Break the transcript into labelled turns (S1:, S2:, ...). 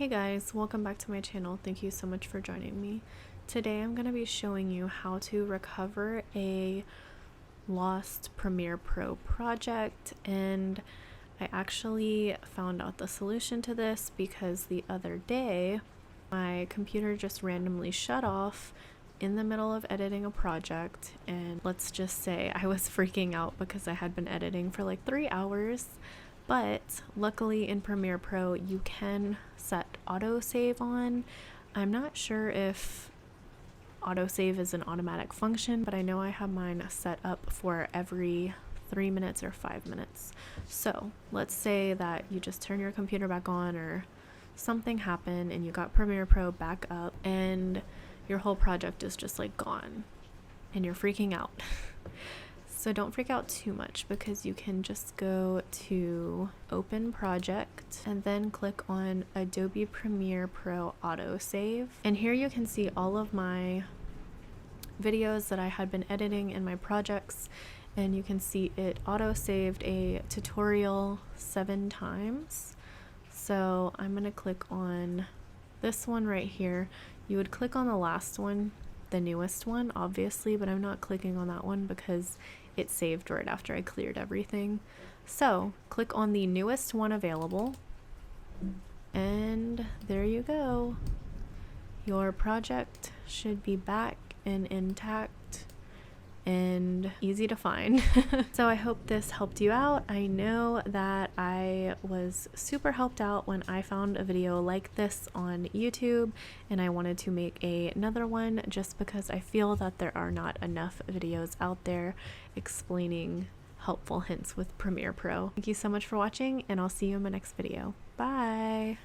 S1: Hey guys, welcome back to my channel. Thank you so much for joining me. Today I'm going to be showing you how to recover a lost Premiere Pro project, and I actually found out the solution to this because the other day my computer just randomly shut off in the middle of editing a project, and let's just say I was freaking out because I had been editing for like 3 hours. But luckily in Premiere Pro you can set autosave on. I'm not sure if autosave is an automatic function, but I know I have mine set up for every 3 minutes or 5 minutes. So let's say that you just turn your computer back on or something happened and you got Premiere Pro back up and your whole project is just like gone and you're freaking out. So don't freak out too much, because you can just go to Open Project and then click on Adobe Premiere Pro Autosave. And here you can see all of my videos that I had been editing in my projects, and you can see it auto-saved a tutorial 7 times. So I'm going to click on this one right here. You would click on the last one, the newest one obviously, but I'm not clicking on that one because it saved right after I cleared everything. So click on the newest one available, and there you go. Your project should be back and intact and easy to find. So I hope this helped you out. I know that I was super helped out when I found a video like this on YouTube, and I wanted to make another one just because I feel that there are not enough videos out there explaining helpful hints with Premiere Pro. Thank you so much for watching, and I'll see you in my next video. Bye!